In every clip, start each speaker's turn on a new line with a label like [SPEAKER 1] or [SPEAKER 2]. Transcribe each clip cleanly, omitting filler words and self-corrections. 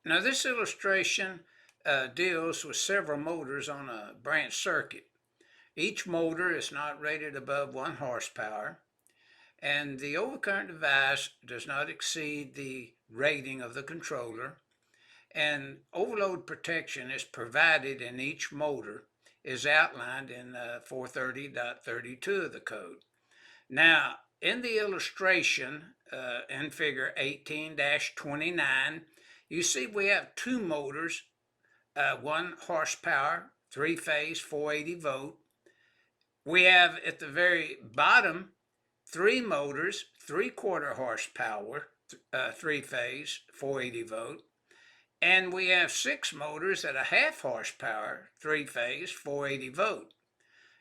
[SPEAKER 1] Now this illustration deals with several motors on a branch circuit. Each motor is not rated above 1 horsepower, and the overcurrent device does not exceed the rating of the controller, and overload protection is provided in each motor is outlined in 430.32 of the code. Now, in the illustration in figure 18-29, you see we have two motors, 1 horsepower, 3-phase, 480 volt. We have at the very bottom 3 motors, 3/4 horsepower, 3-phase, 480 volt. And we have 6 motors at a 1/2 horsepower, 3-phase, 480 volt.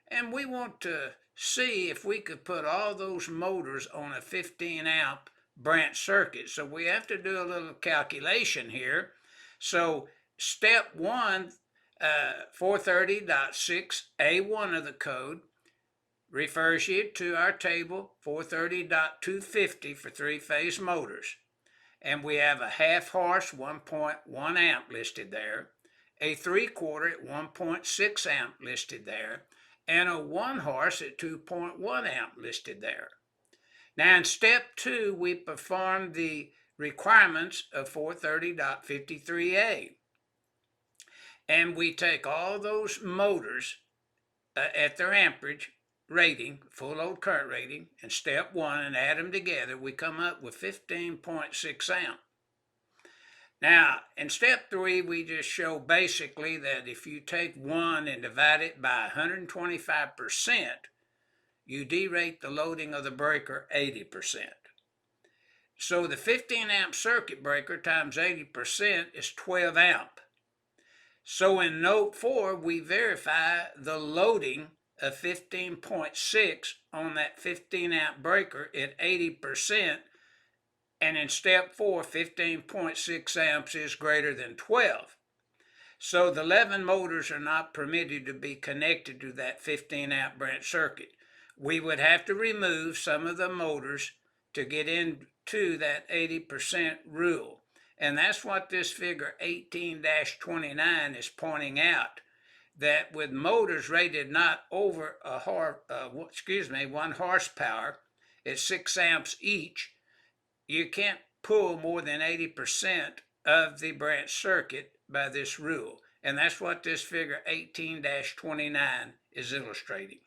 [SPEAKER 1] And we want to see if we could put all those motors on a 15 amp branch circuit. So we have to do a little calculation here. So step 1, 430.6A1 of the code refers you to our table 430.250 for 3-phase motors. And we have a 1/2 horse 1.1 amp listed there, a 3/4 at 1.6 amp listed there, and a 1 horse at 2.1 amp listed there. Now in step 2, we perform the requirements of 430.53A. And we take all those motors at their amperage rating, full load current rating, in step 1 and add them together. We come up with 15.6 amp. Now, in step 3, we just show basically that if you take 1 and divide it by 125%, you derate the loading of the breaker 80%. So the 15 amp circuit breaker times 80% is 12 amp. So in note 4, we verify the loading of 15.6 on that 15 amp breaker at 80%. And in step 4, 15.6 amps is greater than 12. So the 11 motors are not permitted to be connected to that 15 amp branch circuit. We would have to remove some of the motors to get into that 80% rule. And that's what this figure 18-29 is pointing out, that with motors rated not over 1 horsepower at 6 amps each, you can't pull more than 80% of the branch circuit by this rule. And that's what this figure 18-29 is illustrating.